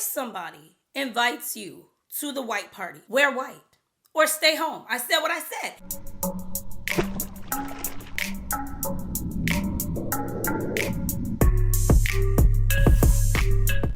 somebody invites you to the white party, wear white or stay home. I said what I said.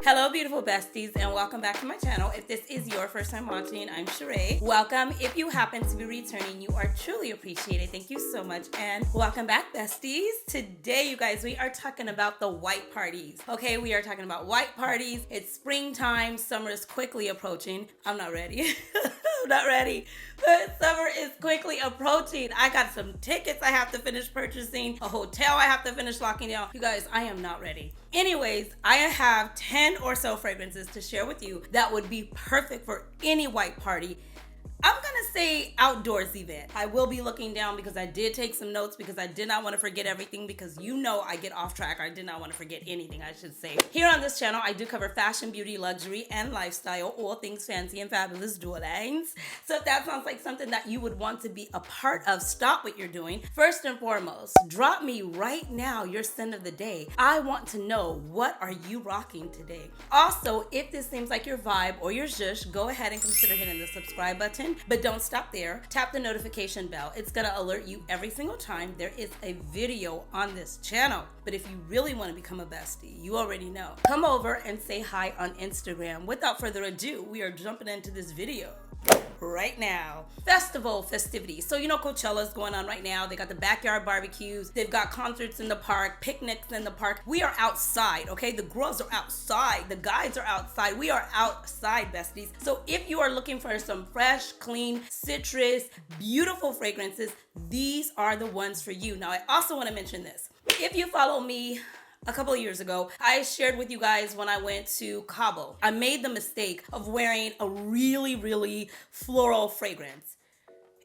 Hello, beautiful besties, and welcome back to my channel. If this is your first time watching, I'm Cheraye. Welcome. If you happen to be returning, you are truly appreciated. Thank you so much, and welcome back, besties. Today, you guys, we are talking about the white parties. Okay, we are talking about white parties. It's springtime. Summer is quickly approaching. I'm not ready. I'm not ready. But summer is quickly approaching. I got some tickets I have to finish purchasing, a hotel I have to finish locking down. You guys, I am not ready. Anyways, I have 10 or so fragrances to share with you that would be perfect for any white party. I'm gonna say outdoors event. I will be looking down because I did take some notes because I did not want to forget everything, because you know I get off track. I did not want to forget anything, I should say. Here on this channel, I do cover fashion, beauty, luxury, and lifestyle, all things fancy and fabulous, darlings. So if that sounds like something that you would want to be a part of, stop what you're doing. First and foremost, drop me right now your scent of the day. I want to know, what are you rocking today? Also, if this seems like your vibe or your zhush, go ahead and consider hitting the subscribe button. But don't stop there. Tap the notification bell. It's gonna alert you every single time there is a video on this channel. But if you really want to become a bestie, you already know. Come over and say hi on Instagram. Without further ado, we are jumping into this video right now. Festivities. So you know Coachella's going on right now. They got the backyard barbecues. They've got concerts in the park, picnics in the park. We are outside, okay? The girls are outside. The guys are outside. We are outside, besties. So if you are looking for some fresh, clean, citrus, beautiful fragrances, these are the ones for you. Now, I also want to mention this. If you follow me a couple of years ago, I shared with you guys when I went to Cabo, I made the mistake of wearing a really floral fragrance.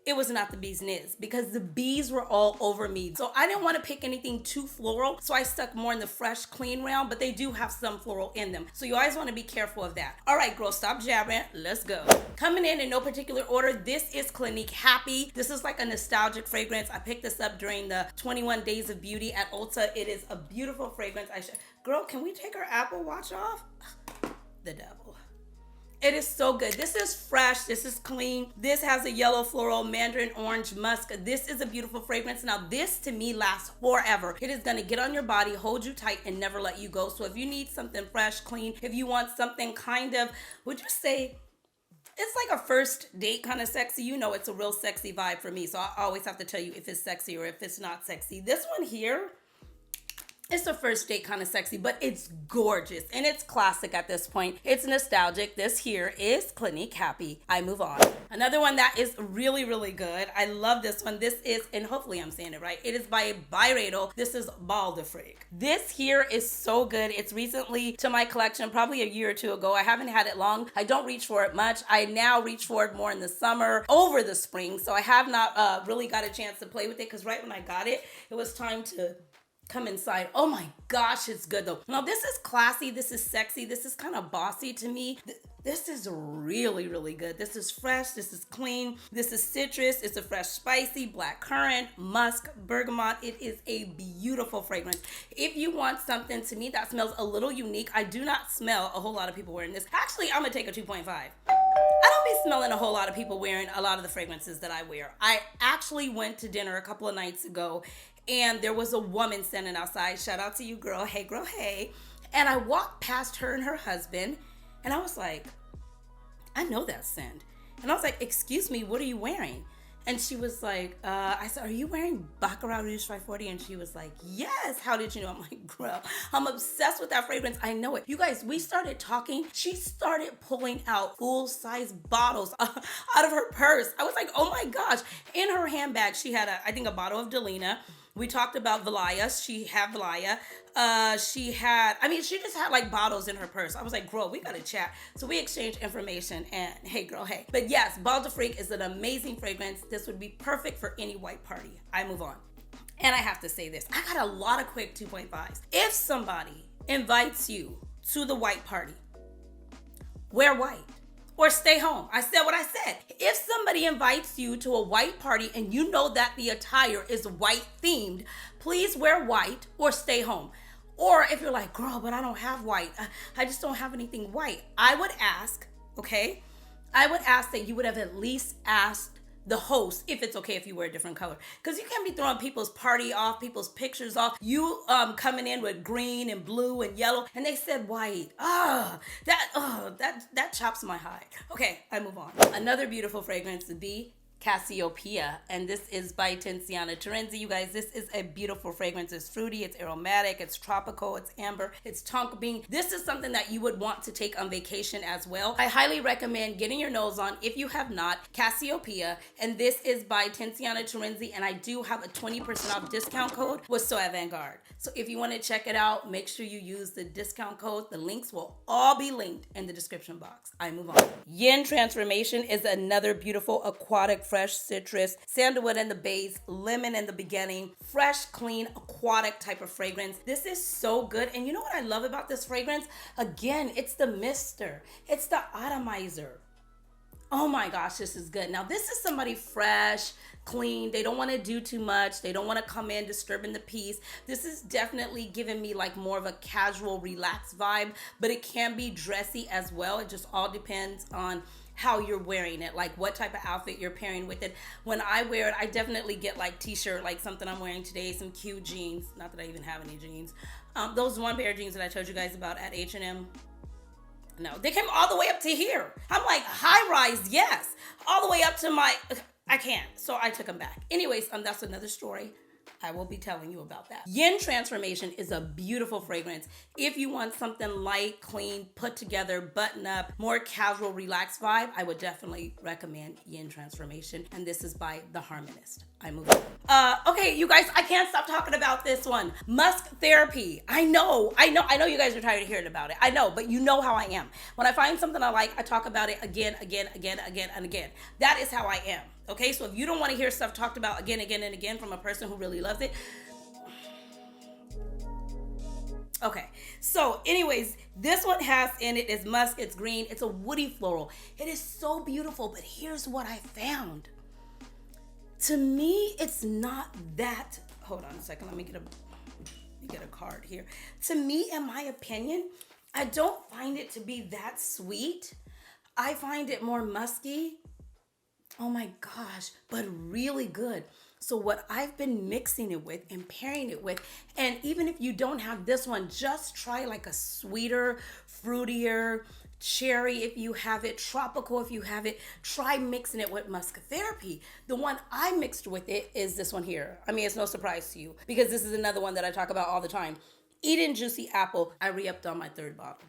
It was not the bee's knees because the bees were all over me. So I didn't want to pick anything too floral. So I stuck more in the fresh, clean realm, but they do have some floral in them. So you always want to be careful of that. All right, girl, stop jabbering. Let's go. Coming in no particular order, this is Clinique Happy. This is like a nostalgic fragrance. I picked this up during the 21 Days of Beauty at Ulta. It is a beautiful fragrance. Girl, can we take our Apple Watch off? The devil. It is so good. This is fresh. This is clean. This has a yellow floral, mandarin orange, musk. This is a beautiful fragrance. Now, this to me lasts forever. It is going to get on your body, hold you tight, and never let you go. So if you need something fresh, clean, if you want something kind of, would you say, it's like a first date kind of sexy. You know it's a real sexy vibe for me. So I always have to tell you if it's sexy or if it's not sexy. This one here, it's a first date kind of sexy, but it's gorgeous and it's classic at this point. It's nostalgic. This here is Clinique Happy. I move on. Another one that is really good. I love this one. This is, and hopefully I'm saying it right, it is by Byredo. This is Balto Freak. This here is so good. It's recently to my collection, probably a year or two ago. I haven't had it long. I don't reach for it much. I now reach for it more in the summer, over the spring. So I have not really got a chance to play with it because right when I got it, it was time to come inside. Oh my gosh, it's good though. Now this is classy, this is sexy, this is kind of bossy to me. This is really good. This is fresh, this is clean, this is citrus, it's a fresh spicy, black currant, musk, bergamot. It is a beautiful fragrance. If you want something to me that smells a little unique, I do not smell a whole lot of people wearing this. Actually, I'm gonna take a 2.5. I don't be smelling a whole lot of people wearing a lot of the fragrances that I wear. I actually went to dinner a couple of nights ago and there was a woman standing outside. Shout out to you, girl. Hey, girl, hey. And I walked past her and her husband, and I was like, I know that scent. And I was like, excuse me, what are you wearing? And she was like, I said, are you wearing Baccarat Rouge 540? And she was like, yes. How did you know? I'm like, girl, I'm obsessed with that fragrance. I know it. You guys, we started talking. She started pulling out full-size bottles out of her purse. I was like, oh my gosh. In her handbag, she had, I think, a bottle of Delina. We talked about Valaya. She had Valaya. She just had like bottles in her purse. I was like, girl, we gotta chat. So we exchanged information and hey, girl, hey. But yes, Balto Freak is an amazing fragrance. This would be perfect for any white party. I move on. And I have to say this. I got a lot of quick 2.5s. If somebody invites you to the white party, wear white or stay home. I said what I said. If somebody invites you to a white party and you know that the attire is white themed, please wear white or stay home. Or if you're like, girl, but I don't have white. I just don't have anything white. I would ask, okay? I would ask that you would have at least asked the host if it's okay if you wear a different color, because you can't be throwing people's party off, people's pictures off. You coming in with green and blue and yellow, and they said white. That chops my hide. Okay, I move on. Another beautiful fragrance would be Cassiopeia, and this is by Tiziana. Terenzi, you guys, this is a beautiful fragrance. It's fruity, it's aromatic, it's tropical, it's amber, it's tonka bean. This is something that you would want to take on vacation as well. I highly recommend getting your nose on, if you have not, Cassiopeia, and this is by Tiziana Terenzi, and I do have a 20% off discount code with So Avant-Garde. So if you want to check it out, make sure you use the discount code. The links will all be linked in the description box. I move on. Yin Transformation is another beautiful aquatic, fresh citrus, sandalwood in the base, lemon in the beginning, fresh, clean, aquatic type of fragrance. This is so good. And you know what I love about this fragrance? Again, it's the mister. It's the atomizer. Oh my gosh, this is good. Now, this is somebody fresh, clean. They don't want to do too much. They don't want to come in disturbing the peace. This is definitely giving me like more of a casual, relaxed vibe, but it can be dressy as well. It just all depends on how you're wearing it, like what type of outfit you're pairing with it. When I wear it, I definitely get like t-shirt, like something I'm wearing today, some cute jeans. Not that I even have any jeans. Those one pair of jeans that I told you guys about at H&M. No, they came all the way up to here. I'm like, high rise, yes. All the way up to I can't. So I took them back. Anyways, that's another story. I will be telling you about that. Yin Transformation is a beautiful fragrance. If you want something light, clean, put together, button up, more casual, relaxed vibe, I would definitely recommend Yin Transformation. And this is by the Harmonist. I move on. Okay, you guys, I can't stop talking about this one. Musk Therapy. I know you guys are tired of hearing about it. I know, but you know how I am. When I find something I like, I talk about it again, and again. That is how I am. Okay, so if you don't want to hear stuff talked about again and again from a person who really loves it. Okay, so anyways, this one has in it is musk, it's green, it's a woody floral. It is so beautiful, but here's what I found. To me, it's not that, hold on a second, let me get a card here. To me, in my opinion, I don't find it to be that sweet. I find it more musky. Oh my gosh, but really good. So what I've been mixing it with and pairing it with, and even if you don't have this one, just try like a sweeter, fruitier, cherry if you have it, tropical if you have it, try mixing it with Musk Therapy. The one I mixed with it is this one here. I mean, it's no surprise to you because this is another one that I talk about all the time. Eden Juicy Apple. I re-upped on my third bottle.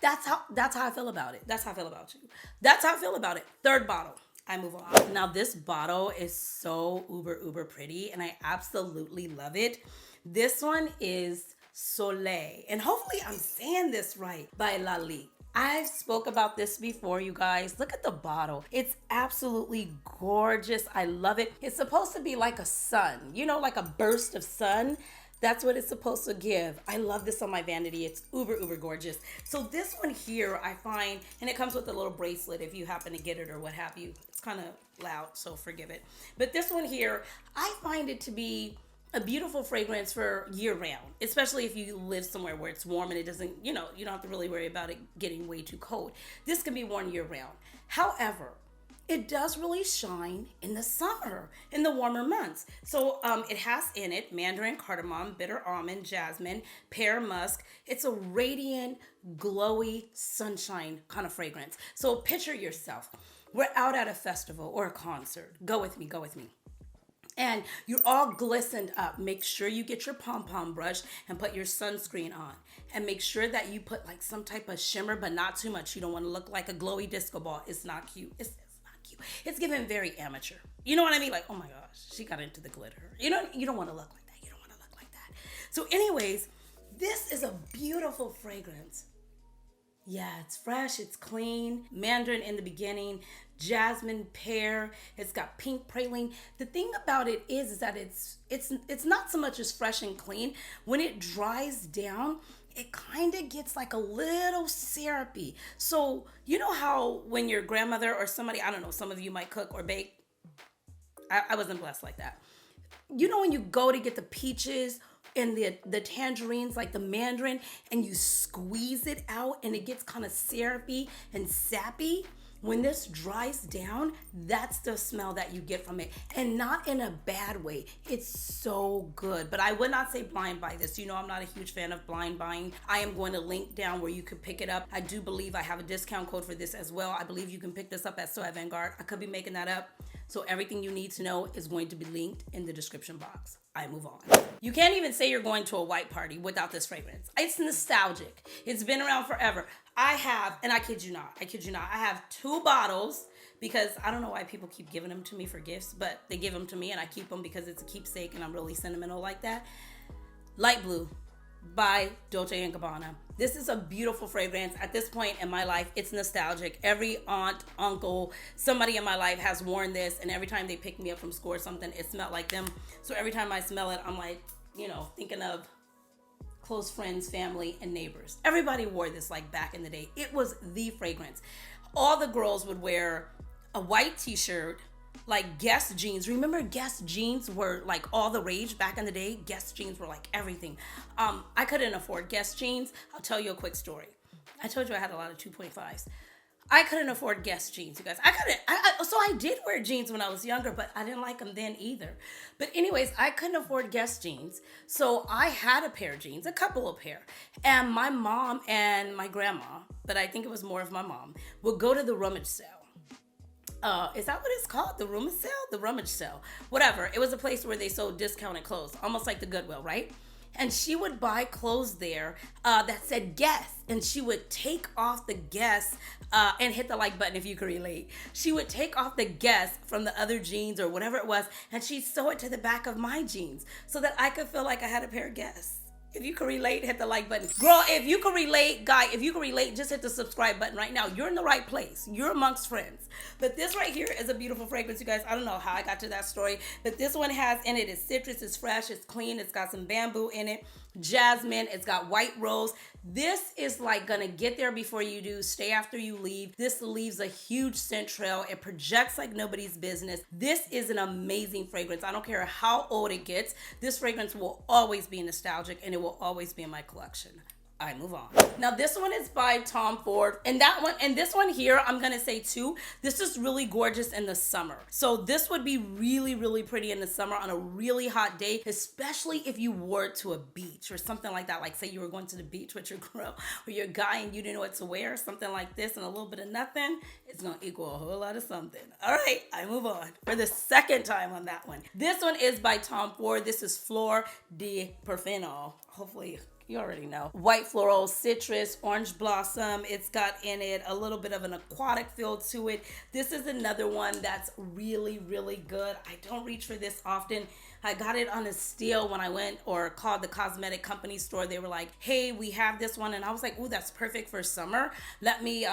That's how I feel about it. That's how I feel about you. That's how I feel about it. Third bottle. I move on. Now this bottle is so uber pretty and I absolutely love it. This one is Soleil, and hopefully I'm saying this right, by Lalique. I've spoke about this before, you guys. Look at the bottle. It's absolutely gorgeous. I love it. It's supposed to be like a sun, you know, like a burst of sun. That's what it's supposed to give. I love this on my vanity. It's uber gorgeous. So this one here I find, and it comes with a little bracelet if you happen to get it or what have you. It's kind of loud, so forgive it. But this one here, I find it to be a beautiful fragrance for year round, especially if you live somewhere where it's warm and it doesn't, you know, you don't have to really worry about it getting way too cold. This can be worn year round. However, it does really shine in the summer, in the warmer months. So it has in it mandarin, cardamom, bitter almond, jasmine, pear, musk. It's a radiant, glowy, sunshine kind of fragrance. So picture yourself. We're out at a festival or a concert. Go with me. And you're all glistened up. Make sure you get your pom-pom brush and put your sunscreen on. And make sure that you put like some type of shimmer, but not too much. You don't want to look like a glowy disco ball. It's not cute. It's not cute. It's giving very amateur. You know what I mean? Like, oh my gosh, she got into the glitter. You know, you don't want to look like that. You don't want to look like that. So anyways, this is a beautiful fragrance. Yeah, it's fresh, it's clean. Mandarin in the beginning, jasmine, pear. It's got pink praline. The thing about it is that it's not so much as fresh and clean. When it dries down, it kind of gets like a little syrupy. So you know how when your grandmother or somebody, I don't know, some of you might cook or bake. I wasn't blessed like that. You know when you go to get the peaches, and the tangerines, like the mandarin, and you squeeze it out and it gets kind of syrupy and sappy. When this dries down, that's the smell that you get from it. And not in a bad way. It's so good. But I would not say blind buy this. You know, I'm not a huge fan of blind buying. I am going to link down where you can pick it up. I do believe I have a discount code for this as well. I believe you can pick this up at Soleil Vanguard. I could be making that up. So everything you need to know is going to be linked in the description box. I move on. You can't even say you're going to a white party without this fragrance. It's nostalgic. It's been around forever. I have, and I kid you not, I have 2 bottles because I don't know why people keep giving them to me for gifts, but they give them to me and I keep them because it's a keepsake and I'm really sentimental like that. Light Blue by Dolce&Gabbana. This is a beautiful fragrance. At this point in my life, it's nostalgic. Every aunt, uncle, somebody in my life has worn this, and every time they pick me up from school or something, it smelled like them. So every time I smell it, I'm like, you know, thinking of close friends, family, and neighbors. Everybody wore this like back in the day. It was the fragrance. All the girls would wear a white t-shirt, like Guess jeans. Remember Guess jeans were like all the rage back in the day? Guess jeans were like everything. I couldn't afford Guess jeans. I'll tell you a quick story. I told you I had a lot of 2.5s. I couldn't afford Guess jeans, you guys. So I did wear jeans when I was younger, but I didn't like them then either. But anyways, I couldn't afford Guess jeans. So I had a pair of jeans, a couple of pair. And my mom and my grandma, but I think it was more of my mom, would go to the rummage sale. Is that what it's called? The rummage sale? The rummage sale. Whatever. It was a place where they sold discounted clothes, almost like the Goodwill, right? And she would buy clothes there that said Guess. And she would take off the Guess and hit the like button if you could relate. She would take off the Guess from the other jeans or whatever it was, and she'd sew it to the back of my jeans so that I could feel like I had a pair of Guess. If you can relate, hit the like button. Girl, if you can relate, guy, if you can relate, just hit the subscribe button right now. You're in the right place. You're amongst friends. But this right here is a beautiful fragrance, you guys. I don't know how I got to that story, but this one has in it is citrus, it's fresh, it's clean, it's got some bamboo in it, jasmine, it's got white rose. This is like gonna get there before you do, stay after you leave. This leaves a huge scent trail. It projects like nobody's business. This is an amazing fragrance. I don't care how old it gets. This fragrance will always be nostalgic and it will always be in my collection. I move on. Now this one is by Tom Ford, and this one here, I'm gonna say too, this is really gorgeous in the summer. So this would be really, really pretty in the summer on a really hot day, especially if you wore it to a beach or something like that. Like say you were going to the beach with your girl or your guy and you didn't know what to wear, something like this and a little bit of nothing, it's gonna equal a whole lot of something. All right, I move on for the second time on that one. This one is by Tom Ford. This is Fleur de Portofino. Hopefully, you already know. White floral, citrus, orange blossom. It's got in it a little bit of an aquatic feel to it. This is another one that's really, really good. I don't reach for this often. I got it on a steal when I went or called the cosmetic company store. They were like, hey, we have this one. And I was like, ooh, that's perfect for summer. Let me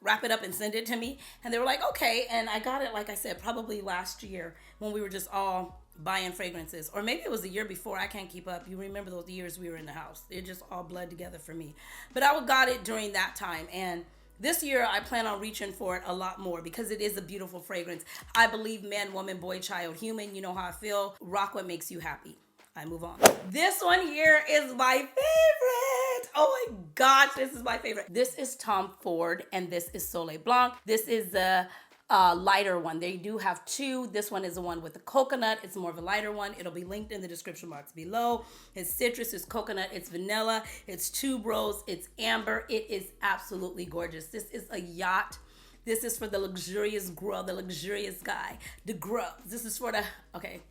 wrap it up and send it to me. And they were like, okay. And I got it, like I said, probably last year when we were just all buying fragrances, or maybe it was the year before. I can't keep up. You remember those years we were in the house. It just all bled together for me. But I got it during that time, and this year I plan on reaching for it a lot more because it is a beautiful fragrance. I believe man, woman, boy, child, human. You know how I feel. Rock what makes you happy. I move on. This one here is my favorite. Oh my gosh, this is my favorite. This is Tom Ford, and this is Soleil Blanc. This is the lighter one. They do have 2. This one is the one with the coconut. It's more of a lighter one. It'll be linked in the description box below. It's citrus, it's coconut, it's vanilla, it's tuberose, it's amber. It is absolutely gorgeous. This is a yacht. This is for the luxurious girl, the luxurious guy, the girl. This is for the, okay.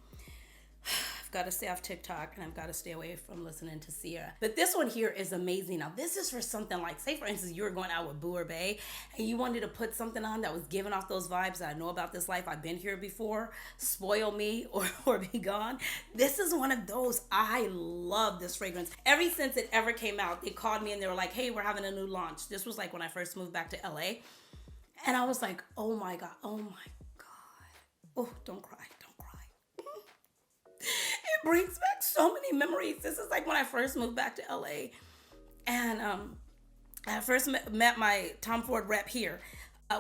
I've got to stay off TikTok and I've got to stay away from listening to Sierra. But this one here is amazing. Now, this is for something like, say, for instance, you were going out with Boo or Bae and you wanted to put something on that was giving off those vibes that I know about this life. I've been here before. Spoil me or be gone. This is one of those. I love this fragrance. Ever since it ever came out, they called me and they were like, hey, we're having a new launch. This was like when I first moved back to LA. And I was like, oh my God. Oh my God. Oh, don't cry. It brings back so many memories. This is like when I first moved back to LA, and I first met my Tom Ford rep here,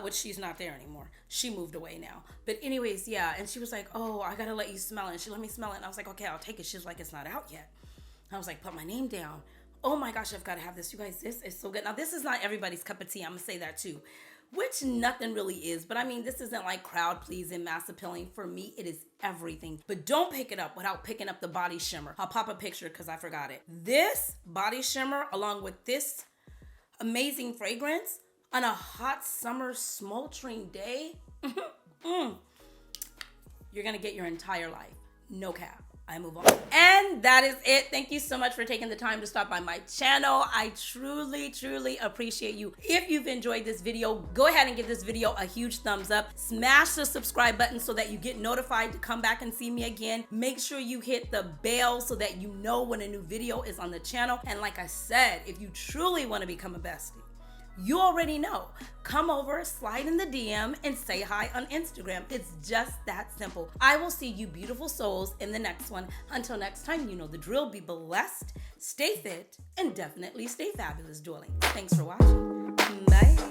which she's not there anymore. She moved away now. But anyways, yeah, and she was like, oh, I gotta let you smell it. And she let me smell it, and I was like, okay, I'll take it. She was like, it's not out yet. I was like, put my name down. Oh my gosh, I've got to have this. You guys, this is so good. Now, this is not everybody's cup of tea. I'm going to say that too. Which nothing really is. But I mean, this isn't like crowd pleasing, mass appealing. For me, it is everything. But don't pick it up without picking up the body shimmer. I'll pop a picture because I forgot it. This body shimmer, along with this amazing fragrance on a hot summer smoldering day, you're going to get your entire life. No cap. I move on. And that is it. Thank you so much for taking the time to stop by my channel. I truly, truly appreciate you. If you've enjoyed this video, go ahead and give this video a huge thumbs up. Smash the subscribe button so that you get notified to come back and see me again. Make sure you hit the bell so that you know when a new video is on the channel. And like I said, if you truly want to become a bestie, you already know. Come over, slide in the DM, and say hi on Instagram. It's just that simple. I will see you beautiful souls in the next one. Until next time, you know the drill. Be blessed, stay fit, and definitely stay fabulous, darling. Thanks for watching. Bye.